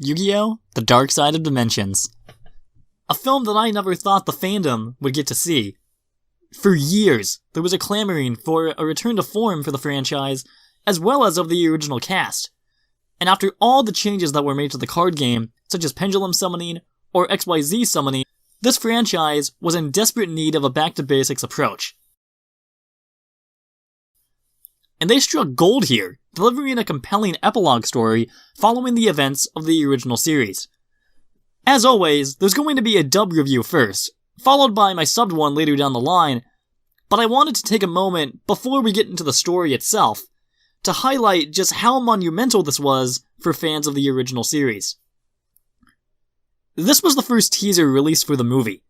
Yu-Gi-Oh! The Dark Side of Dimensions. A film that I never thought the fandom would get to see. For years, there was a clamoring for a return to form for the franchise, as well as of the original cast. And after all the changes that were made to the card game, such as pendulum summoning or XYZ summoning, this franchise was in desperate need of a back-to-basics approach. And they struck gold here, delivering a compelling epilogue story following the events of the original series. As always, there's going to be a dub review first, followed by my subbed one later down the line, but I wanted to take a moment before we get into the story itself to highlight just how monumental this was for fans of the original series. This was the first teaser released for the movie.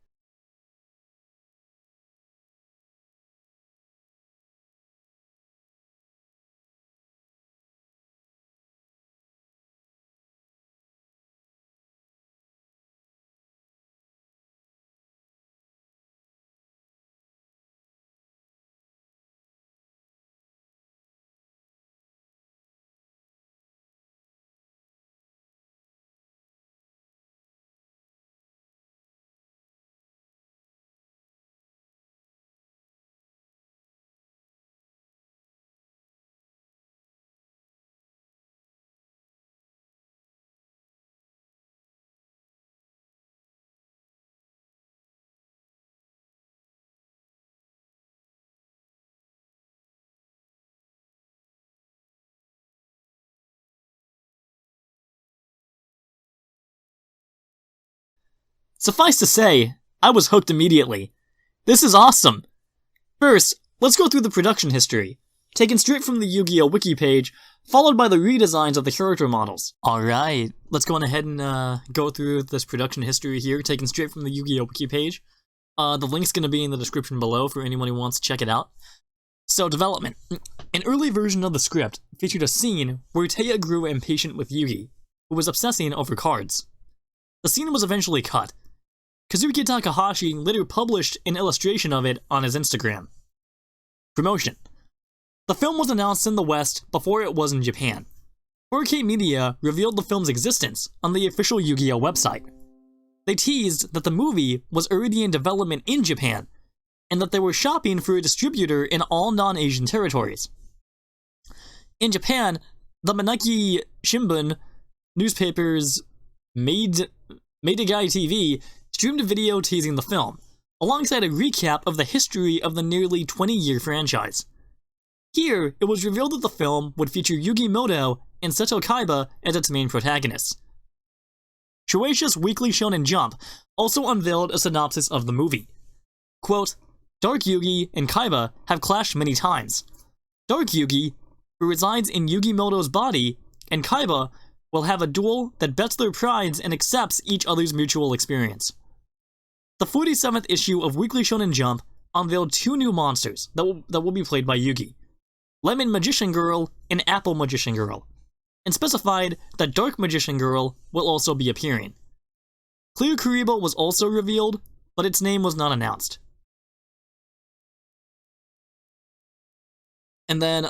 Suffice to say, I was hooked immediately. This is awesome! First, let's go through the production history, taken straight from the Yu-Gi-Oh! Wiki page, followed by the redesigns of the character models. Alright, let's go on ahead and go through this production history here, taken straight from the Yu-Gi-Oh! Wiki page. The link's going to be in the description below for anyone who wants to check it out. So, development. An early version of the script featured a scene where Taya grew impatient with Yugi, who was obsessing over cards. The scene was eventually cut. Kazuki Takahashi later published an illustration of it on his Instagram. Promotion. The film was announced in the West before it was in Japan. 4K Media revealed the film's existence on the official Yu-Gi-Oh! Website. They teased that the movie was already in development in Japan, and that they were shopping for a distributor in all non-Asian territories. In Japan, the Manaki Shimbun newspaper's Meidagai TV streamed a video teasing the film, alongside a recap of the history of the nearly 20-year franchise. Here, it was revealed that the film would feature Yugi Moto and Seto Kaiba as its main protagonists. Shueisha's Weekly Shonen Jump also unveiled a synopsis of the movie. Quote, Dark Yugi and Kaiba have clashed many times. Dark Yugi, who resides in Yugi Moto's body, and Kaiba will have a duel that bets their prides and accepts each other's mutual experience. The 47th issue of Weekly Shonen Jump unveiled two new monsters that will be played by Yugi, Lemon Magician Girl and Apple Magician Girl, and specified that Dark Magician Girl will also be appearing. Clear Kuribo was also revealed, but its name was not announced. And then,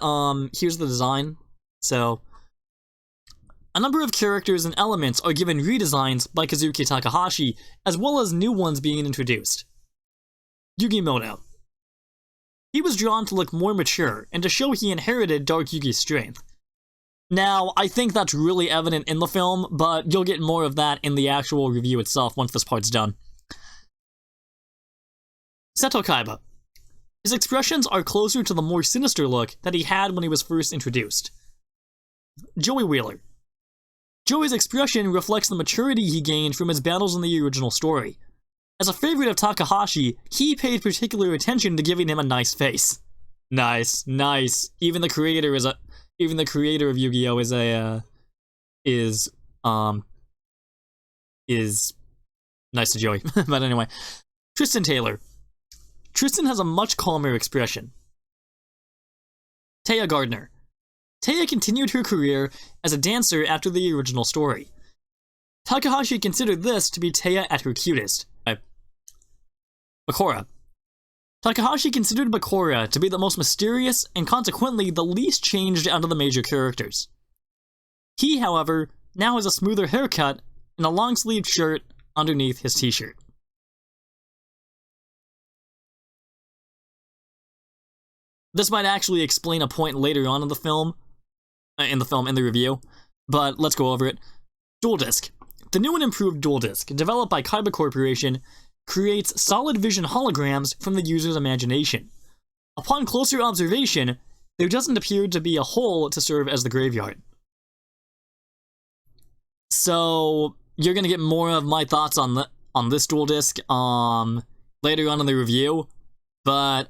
here's the design. So, a number of characters and elements are given redesigns by Kazuki Takahashi, as well as new ones being introduced. Yugi Moto. He was drawn to look more mature, and to show he inherited Dark Yugi's strength. Now, I think that's really evident in the film, but you'll get more of that in the actual review itself once this part's done. Seto Kaiba. His expressions are closer to the more sinister look that he had when he was first introduced. Joey Wheeler. Joey's expression reflects the maturity he gained from his battles in the original story. As a favorite of Takahashi, he paid particular attention to giving him a nice face. Nice, nice. Even the creator of Yu-Gi-Oh! is nice to Joey. But anyway. Tristan Taylor. Tristan has a much calmer expression. Taya Gardner. Taya continued her career as a dancer after the original story. Takahashi considered this to be Taya at her cutest. Bakura. Takahashi considered Bakura to be the most mysterious and consequently the least changed out of the major characters. He, however, now has a smoother haircut and a long-sleeved shirt underneath his t-shirt. This might actually explain a point later on in the review, but let's go over it. Dual Disc. The new and improved Dual Disc, developed by Kaiba Corporation, creates solid vision holograms from the user's imagination. Upon closer observation, there doesn't appear to be a hole to serve as the graveyard. So, you're gonna get more of my thoughts on this Dual Disc later on in the review, but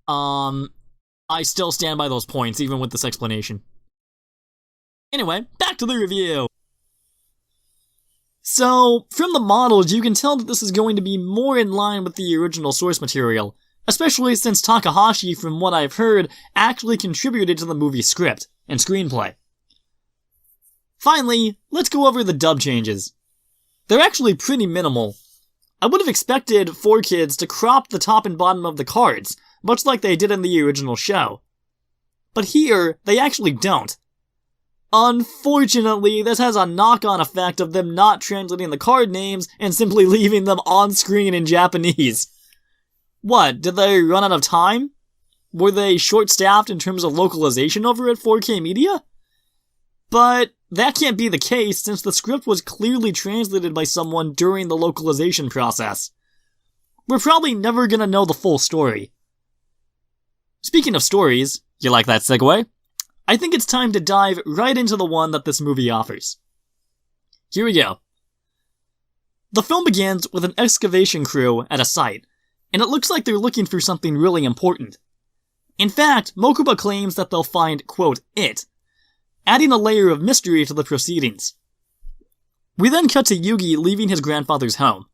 I still stand by those points, even with this explanation. Anyway, back to the review! So, from the models, you can tell that this is going to be more in line with the original source material, especially since Takahashi, from what I've heard, actually contributed to the movie's script and screenplay. Finally, let's go over the dub changes. They're actually pretty minimal. I would have expected 4Kids to crop the top and bottom of the cards, much like they did in the original show. But here, they actually don't. Unfortunately, this has a knock-on effect of them not translating the card names and simply leaving them on screen in Japanese. What, did they run out of time? Were they short-staffed in terms of localization over at 4K Media? But that can't be the case since the script was clearly translated by someone during the localization process. We're probably never gonna know the full story. Speaking of stories, you like that segue? I think it's time to dive right into the one that this movie offers. Here we go. The film begins with an excavation crew at a site, and it looks like they're looking for something really important. In fact, Mokuba claims that they'll find, quote, it, adding a layer of mystery to the proceedings. We then cut to Yugi leaving his grandfather's home.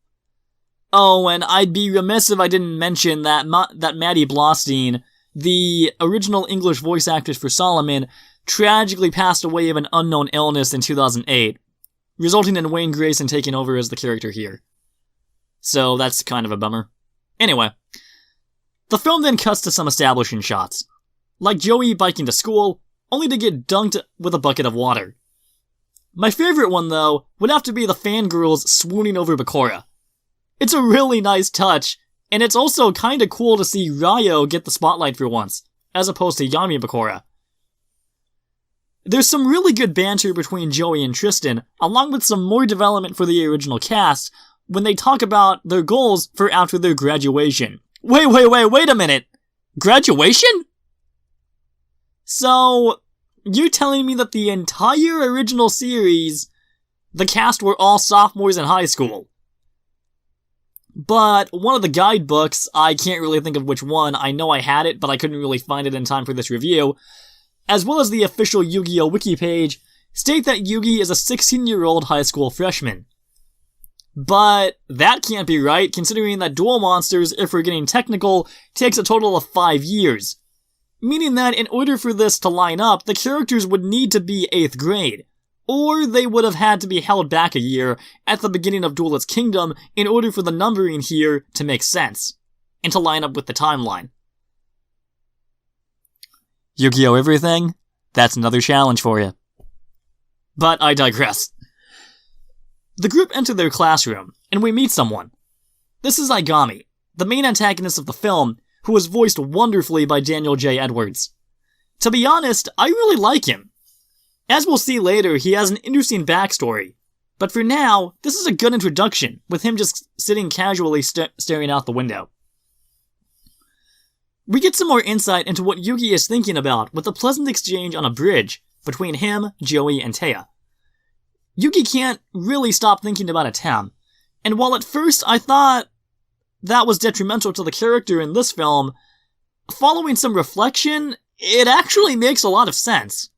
Oh, and I'd be remiss if I didn't mention that Maddie Blostein, the original English voice actress for Solomon, tragically passed away of an unknown illness in 2008, resulting in Wayne Grayson taking over as the character here. So that's kind of a bummer. Anyway, the film then cuts to some establishing shots, like Joey biking to school, only to get dunked with a bucket of water. My favorite one, though, would have to be the fangirls swooning over Bakura. It's a really nice touch, and it's also kinda cool to see Ryo get the spotlight for once, as opposed to Yami Bakura. There's some really good banter between Joey and Tristan, along with some more development for the original cast, when they talk about their goals for after their graduation. Wait a minute! Graduation? So, you're telling me that the entire original series, the cast were all sophomores in high school? But one of the guidebooks, I can't really think of which one, I know I had it, but I couldn't really find it in time for this review, as well as the official Yu-Gi-Oh! Wiki page, state that Yugi is a 16-year-old high school freshman. But that can't be right, considering that Duel Monsters, if we're getting technical, takes a total of 5 years. Meaning that in order for this to line up, the characters would need to be 8th grade. Or they would have had to be held back a year at the beginning of Duelist Kingdom in order for the numbering here to make sense, and to line up with the timeline. Yu-Gi-Oh! Everything? That's another challenge for you. But I digress. The group enter their classroom, and we meet someone. This is Aigami, the main antagonist of the film, who was voiced wonderfully by Daniel J. Edwards. To be honest, I really like him. As we'll see later, he has an interesting backstory. But for now, this is a good introduction, with him just sitting casually staring out the window. We get some more insight into what Yugi is thinking about with a pleasant exchange on a bridge between him, Joey, and Taya. Yugi can't really stop thinking about Atem, and while at first I thought that was detrimental to the character in this film, following some reflection, it actually makes a lot of sense.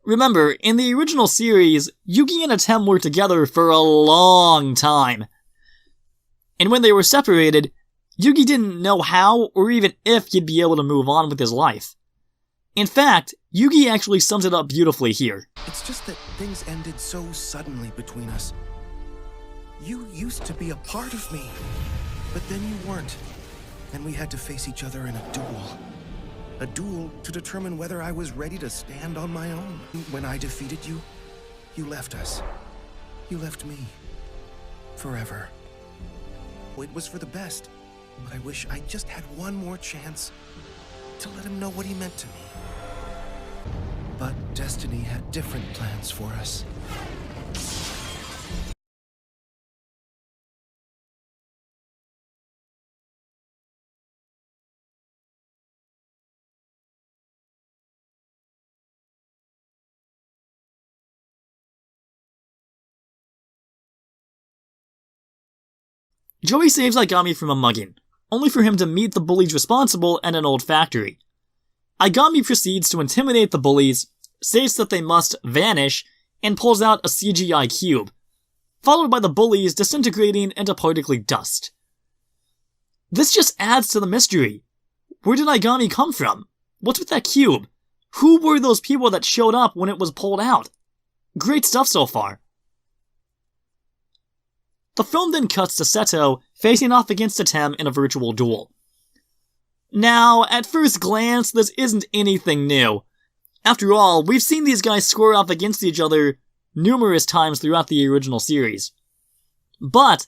Remember, in the original series, Yugi and Atem were together for a long time. And when they were separated, Yugi didn't know how or even if he'd be able to move on with his life. In fact, Yugi actually sums it up beautifully here. It's just that things ended so suddenly between us. You used to be a part of me, but then you weren't, and we had to face each other in a duel. A duel to determine whether I was ready to stand on my own. When I defeated you, You left us. You left me. Forever. It was for the best, but I wish I just had one more chance to let him know what he meant to me. But destiny had different plans for us. Joey saves Aigami from a mugging, only for him to meet the bullies responsible at an old factory. Aigami proceeds to intimidate the bullies, states that they must vanish, and pulls out a CGI cube, followed by the bullies disintegrating into particle dust. This just adds to the mystery. Where did Aigami come from? What's with that cube? Who were those people that showed up when it was pulled out? Great stuff so far. The film then cuts to Seto facing off against Atem in a virtual duel. Now, at first glance, this isn't anything new. After all, we've seen these guys square off against each other numerous times throughout the original series. But,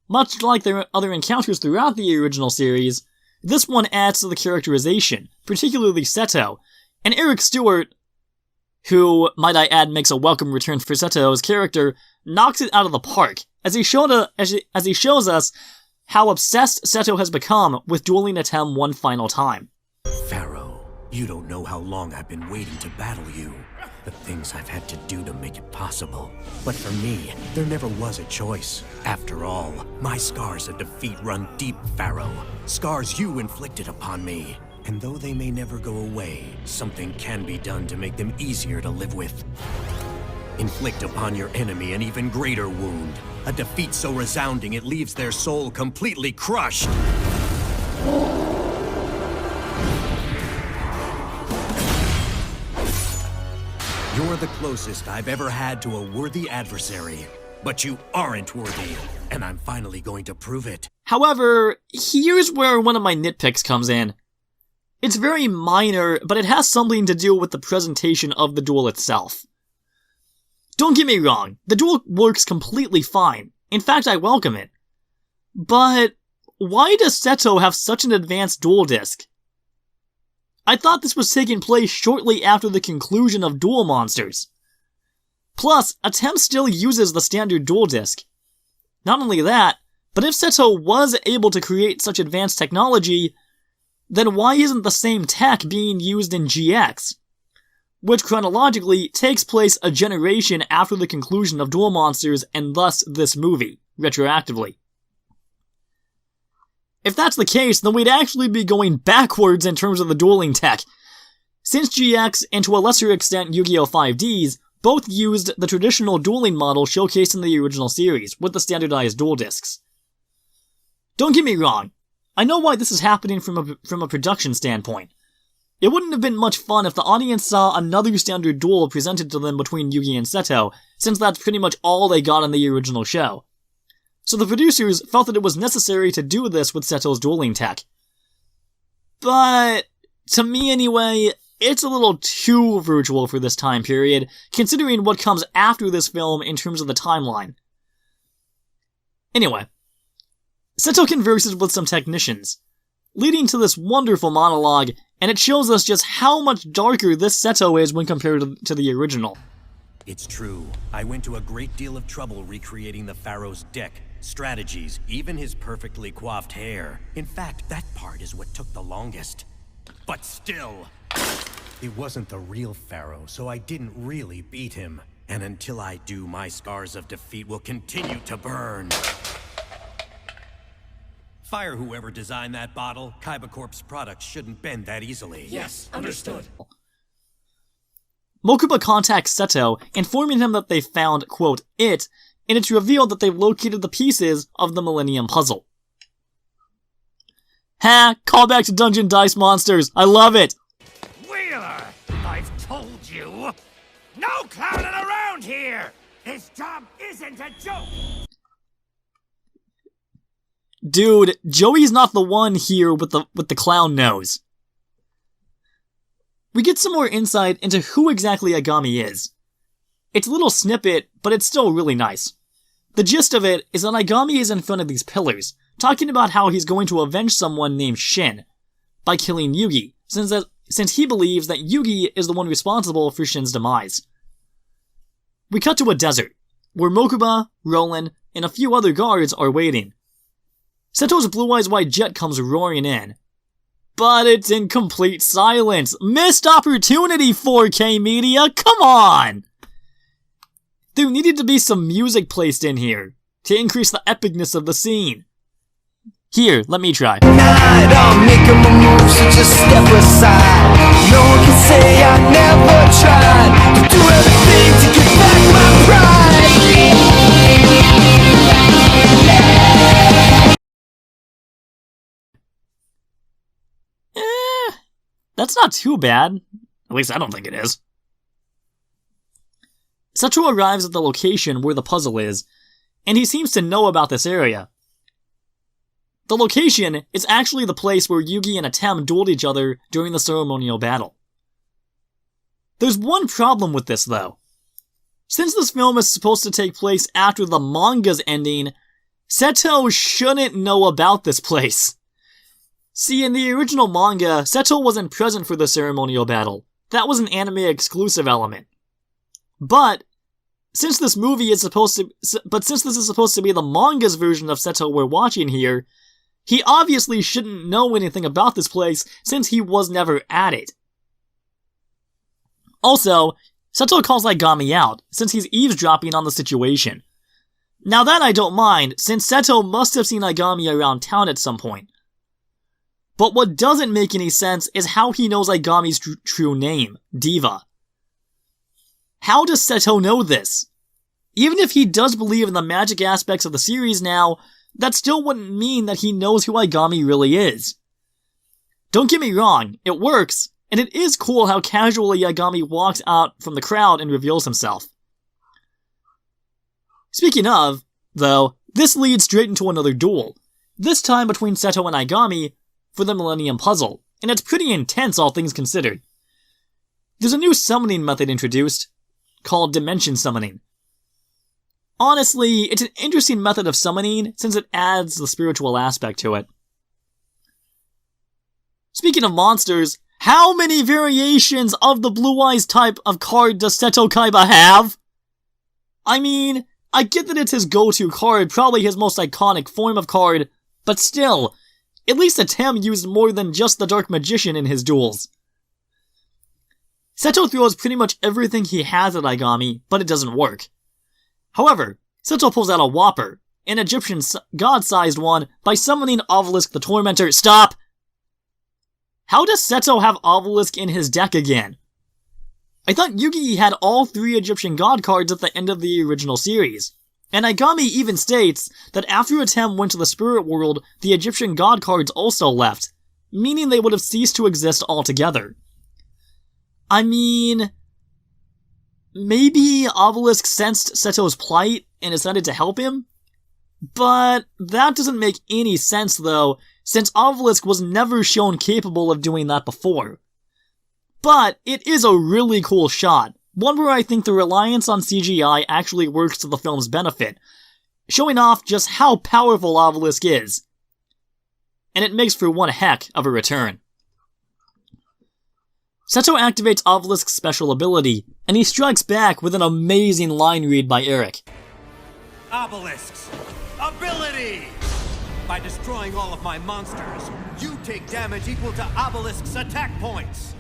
much like their other encounters throughout the original series, this one adds to the characterization, particularly Seto, and Eric Stewart, who, might I add, makes a welcome return for Seto's character, knocks it out of the park, as he shows us how obsessed Seto has become with dueling Atem one final time. Pharaoh, you don't know how long I've been waiting to battle you. The things I've had to do to make it possible. But for me, there never was a choice. After all, my scars of defeat run deep, Pharaoh. Scars you inflicted upon me. And though they may never go away, something can be done to make them easier to live with. Inflict upon your enemy an even greater wound. A defeat so resounding it leaves their soul completely crushed. You're the closest I've ever had to a worthy adversary. But you aren't worthy, and I'm finally going to prove it. However, here's where one of my nitpicks comes in. It's very minor, but it has something to do with the presentation of the duel itself. Don't get me wrong, the duel works completely fine. In fact, I welcome it. But why does Seto have such an advanced duel disc? I thought this was taking place shortly after the conclusion of Duel Monsters. Plus, Atem still uses the standard duel disc. Not only that, but if Seto was able to create such advanced technology, then why isn't the same tech being used in GX? Which chronologically takes place a generation after the conclusion of Duel Monsters and thus this movie, retroactively. If that's the case, then we'd actually be going backwards in terms of the dueling tech, since GX, and to a lesser extent Yu-Gi-Oh! 5Ds, both used the traditional dueling model showcased in the original series, with the standardized duel discs. Don't get me wrong, I know why this is happening from a production standpoint. It wouldn't have been much fun if the audience saw another standard duel presented to them between Yugi and Seto, since that's pretty much all they got in the original show. So the producers felt that it was necessary to do this with Seto's dueling tech. But, to me anyway, it's a little too virtual for this time period, considering what comes after this film in terms of the timeline. Anyway, Seto converses with some technicians, leading to this wonderful monologue, and it shows us just how much darker this Seto is when compared to the original. It's true. I went to a great deal of trouble recreating the Pharaoh's deck, strategies, even his perfectly coiffed hair. In fact, that part is what took the longest. But still, it wasn't the real Pharaoh, so I didn't really beat him. And until I do, my scars of defeat will continue to burn. Fire whoever designed that bottle. Kaiba Corp's products shouldn't bend that easily. Yes, understood. Mokuba contacts Seto, informing him that they found, quote, it, and it's revealed that they've located the pieces of the Millennium Puzzle. Ha! Call back to Dungeon Dice Monsters! I love it! Wheeler, I've told you! No clowning around here! This job isn't a joke! Dude, Joey's not the one here with the clown nose. We get some more insight into who exactly Aigami is. It's a little snippet, but it's still really nice. The gist of it is that Aigami is in front of these pillars, talking about how he's going to avenge someone named Shin by killing Yugi, since he believes that Yugi is the one responsible for Shin's demise. We cut to a desert, where Mokuba, Roland, and a few other guards are waiting. Seto's Blue Eyes White Jet comes roaring in. But it's in complete silence. Missed opportunity, 4K Media, come on! There needed to be some music placed in here, to increase the epicness of the scene. Here, let me try. I'm making my move, so just step aside. No one can say I never tried to do everything to get back my pride. That's not too bad. At least I don't think it is. Seto arrives at the location where the puzzle is, and he seems to know about this area. The location is actually the place where Yugi and Atem dueled each other during the ceremonial battle. There's one problem with this, though. Since this film is supposed to take place after the manga's ending, Seto shouldn't know about this place. See, in the original manga, Seto wasn't present for the ceremonial battle. That was an anime-exclusive element. But since this is supposed to be the manga's version of Seto we're watching here, he obviously shouldn't know anything about this place since he was never at it. Also, Seto calls Aigami out since he's eavesdropping on the situation. Now that I don't mind, since Seto must have seen Aigami around town at some point. But what doesn't make any sense is how he knows Aigami's true name, Diva. How does Seto know this? Even if he does believe in the magic aspects of the series now, that still wouldn't mean that he knows who Aigami really is. Don't get me wrong, it works, and it is cool how casually Aigami walks out from the crowd and reveals himself. Speaking of, though, this leads straight into another duel, this time between Seto and Aigami for the Millennium Puzzle, and it's pretty intense all things considered. There's a new summoning method introduced, called Dimension Summoning. Honestly, it's an interesting method of summoning since it adds the spiritual aspect to it. Speaking of monsters, how many variations of the Blue Eyes type of card does Seto Kaiba have? I mean, I get that it's his go-to card, probably his most iconic form of card, but still, at least Atem used more than just the Dark Magician in his duels. Seto throws pretty much everything he has at Aigami, but it doesn't work. However, Seto pulls out a Whopper, an Egyptian god-sized one, by summoning Obelisk the Tormentor. Stop! How does Seto have Obelisk in his deck again? I thought Yugi had all 3 Egyptian god cards at the end of the original series. And Aigami even states that after Atem went to the spirit world, the Egyptian god cards also left, meaning they would have ceased to exist altogether. I mean, maybe Obelisk sensed Seto's plight and decided to help him? But that doesn't make any sense though, since Obelisk was never shown capable of doing that before. But it is a really cool shot, one where I think the reliance on CGI actually works to the film's benefit, showing off just how powerful Obelisk is. And it makes for one heck of a return. Seto activates Obelisk's special ability, and he strikes back with an amazing line read by Eric. Obelisk's ability! By destroying all of my monsters, you take damage equal to Obelisk's attack points!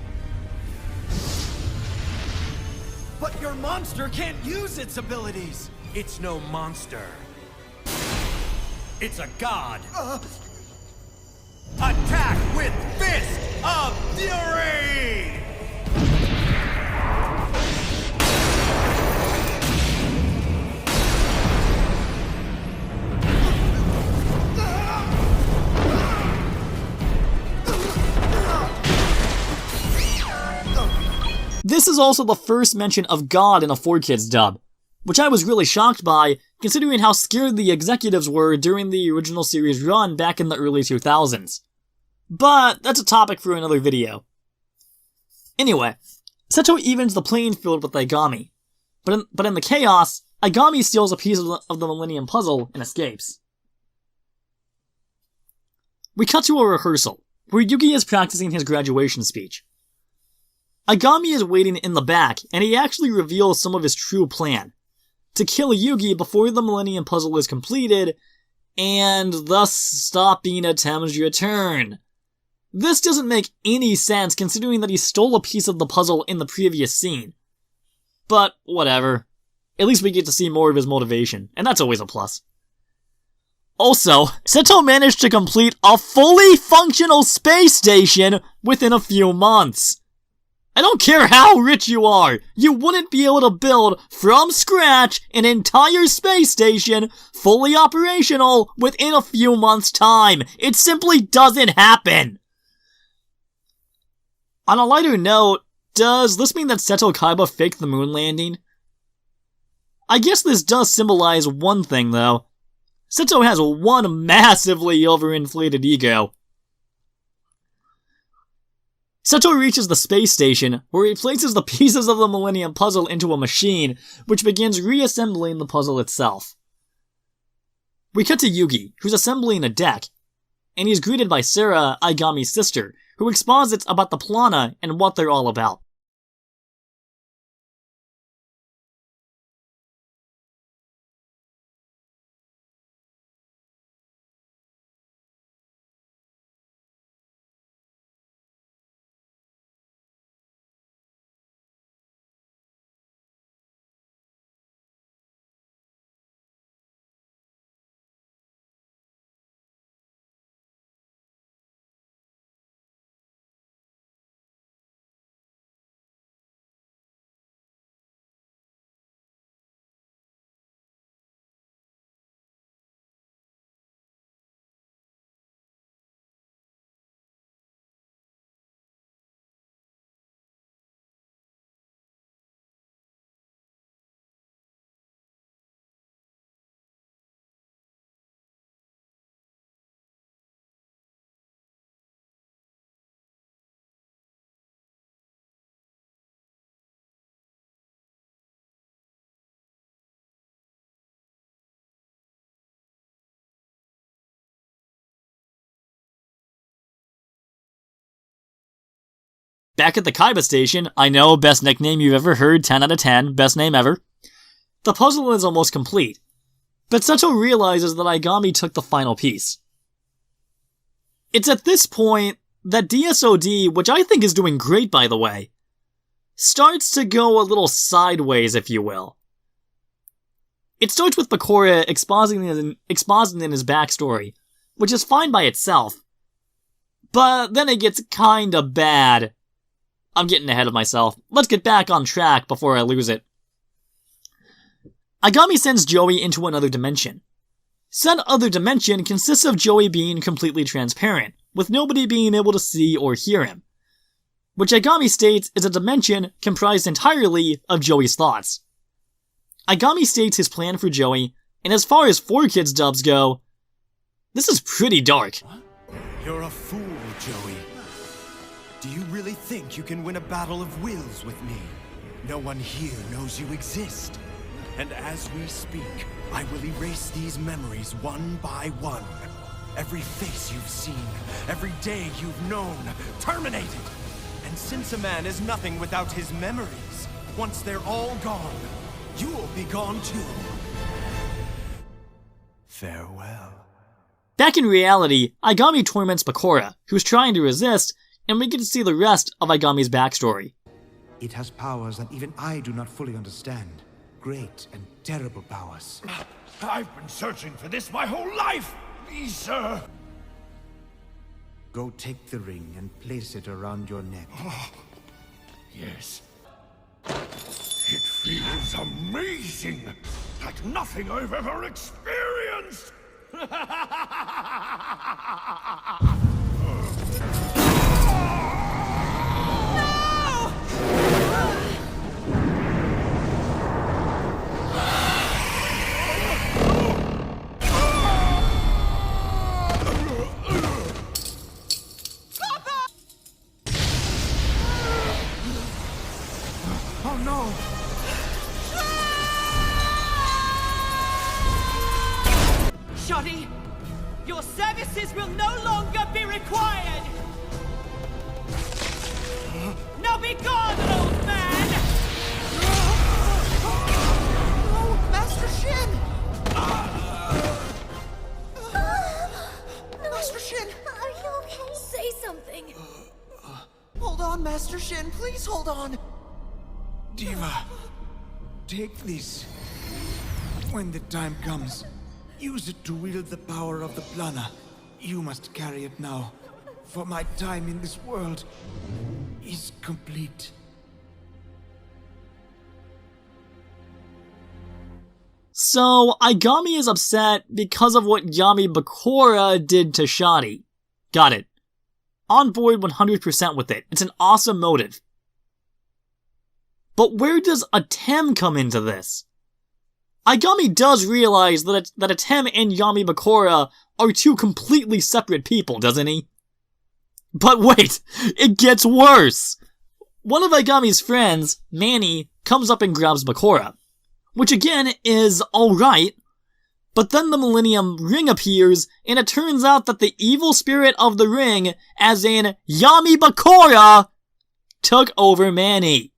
But your monster can't use its abilities! It's no monster. It's a god! Attack with Fist of Fury! This is also the first mention of God in a 4Kids dub, which I was really shocked by, considering how scared the executives were during the original series run back in the early 2000s. But that's a topic for another video. Anyway, Seto evens the playing field with Aigami. But in the chaos, Agami steals a piece of the Millennium Puzzle and escapes. We cut to a rehearsal, where Yugi is practicing his graduation speech. Agami is waiting in the back, and he actually reveals some of his true plan: to kill Yugi before the Millennium Puzzle is completed, and thus stopping Atem's return. This doesn't make any sense considering that he stole a piece of the puzzle in the previous scene. But whatever. At least we get to see more of his motivation, and that's always a plus. Also, Seto managed to complete a fully functional space station within a few months. I don't care how rich you are, you wouldn't be able to build from scratch an entire space station fully operational within a few months' time. It simply doesn't happen. On a lighter note, does this mean that Seto Kaiba faked the moon landing? I guess this does symbolize one thing though. Seto has one massively overinflated ego. Seto reaches the space station, where he places the pieces of the Millennium Puzzle into a machine, which begins reassembling the puzzle itself. We cut to Yugi, who's assembling a deck, and he's greeted by Sarah, Agami's sister, who exposits about the Plana and what they're all about. Back at the Kaiba station, I know, best nickname you've ever heard, 10 out of 10, best name ever. The puzzle is almost complete, but Seto realizes that Agami took the final piece. It's at this point that DSOD, which I think is doing great by the way, starts to go a little sideways, if you will. It starts with Bakura expositing his backstory, which is fine by itself, but then it gets kinda bad. I'm getting ahead of myself. Let's get back on track before I lose it. Agami sends Joey into another dimension. Said other dimension consists of Joey being completely transparent, with nobody being able to see or hear him, which Agami states is a dimension comprised entirely of Joey's thoughts. Agami states his plan for Joey, and as far as 4Kids dubs go, this is pretty dark. You're a fool, Joey. Do you really think you can win a battle of wills with me? No one here knows you exist. And as we speak, I will erase these memories one by one. Every face you've seen, every day you've known, terminated. And since a man is nothing without his memories, once they're all gone, you'll be gone too. Farewell. Back in reality, Agami torments Bakura, who's trying to resist, and we get to see the rest of Agami's backstory. It has powers that even I do not fully understand. Great and terrible powers. I've been searching for this my whole life! Please, sir! Go take the ring and place it around your neck. Yes. It feels amazing! Like nothing I've ever experienced! Oh no! Shoddy! Your services will no longer be required! Now be gone, old man! Oh, Master Shin! Master Shin! Are you okay? Say something. Hold on, Master Shin. Please hold on. Diva, take this. When the time comes, use it to wield the power of the Plana. You must carry it now, for my time in this world is complete. So, Aigami is upset because of what Yami Bakura did to Shoddy. Got it. On board 100% with it. It's an awesome motive. But where does Atem come into this? Aigami does realize that Atem and Yami Bakura are two completely separate people, doesn't he? But wait, it gets worse! One of Aigami's friends, Manny, comes up and grabs Bakura, which again is alright, but then the Millennium Ring appears, and it turns out that the evil spirit of the ring, as in Yami Bakura, took over Manny.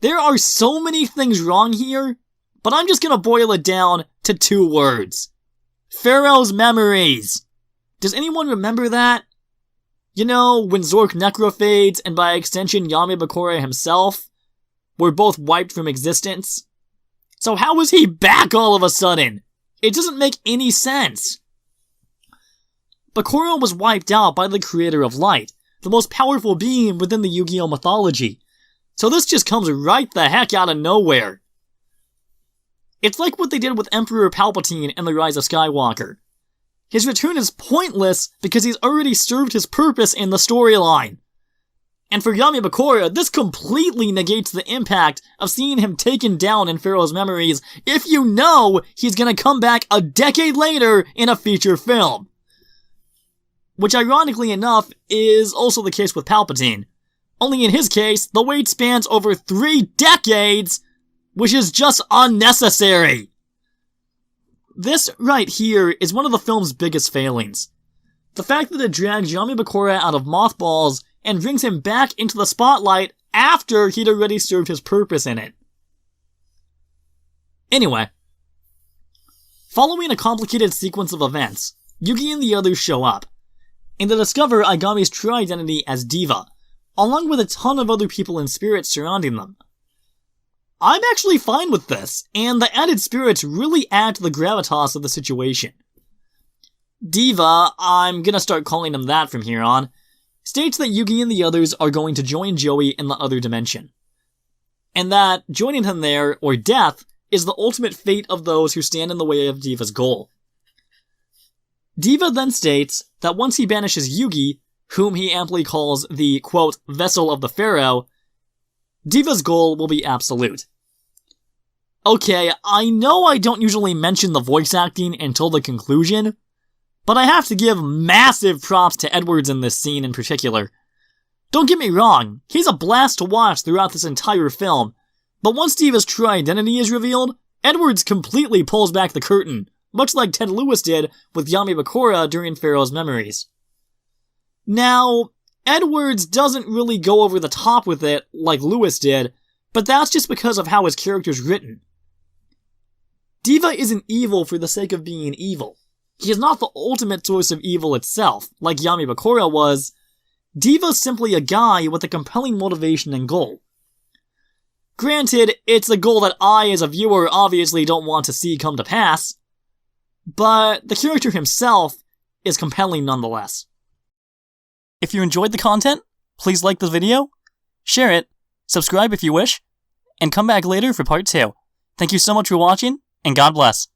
There are so many things wrong here, but I'm just gonna boil it down to 2 words. Pharaoh's memories. Does anyone remember that? You know, when Zork necrophades, and by extension Yami Bakura himself, were both wiped from existence? So how is he back all of a sudden? It doesn't make any sense. Bakura was wiped out by the creator of light, the most powerful being within the Yu-Gi-Oh mythology. So this just comes right the heck out of nowhere. It's like what they did with Emperor Palpatine in The Rise of Skywalker. His return is pointless because he's already served his purpose in the storyline. And for Yami Bakura, this completely negates the impact of seeing him taken down in Pharaoh's memories if you know he's gonna come back a decade later in a feature film. Which ironically enough is also the case with Palpatine. Only in his case, the wait spans over 3 decades, which is just unnecessary. This right here is one of the film's biggest failings. The fact that it drags Yami Bakura out of mothballs and brings him back into the spotlight after he'd already served his purpose in it. Anyway, following a complicated sequence of events, Yugi and the others show up, and they discover Aigami's true identity as Diva, along with a ton of other people and spirits surrounding them. I'm actually fine with this, and the added spirits really add to the gravitas of the situation. Diva, I'm gonna start calling him that from here on, states that Yugi and the others are going to join Joey in the other dimension, and that joining him there, or death, is the ultimate fate of those who stand in the way of Diva's goal. Diva then states that once he banishes Yugi, whom he amply calls the, quote, vessel of the Pharaoh, Diva's goal will be absolute. Okay, I know I don't usually mention the voice acting until the conclusion, but I have to give massive props to Edwards in this scene in particular. Don't get me wrong, he's a blast to watch throughout this entire film, but once Diva's true identity is revealed, Edwards completely pulls back the curtain, much like Ted Lewis did with Yami Bakura during Pharaoh's memories. Now, Edwards doesn't really go over the top with it like Lewis did, but that's just because of how his character's written. Diva isn't evil for the sake of being evil. He is not the ultimate source of evil itself, like Yami Bakura was. Diva's simply a guy with a compelling motivation and goal. Granted, it's a goal that I, as a viewer, obviously don't want to see come to pass, but the character himself is compelling nonetheless. If you enjoyed the content, please like the video, share it, subscribe if you wish, and come back later for part 2. Thank you so much for watching, and God bless.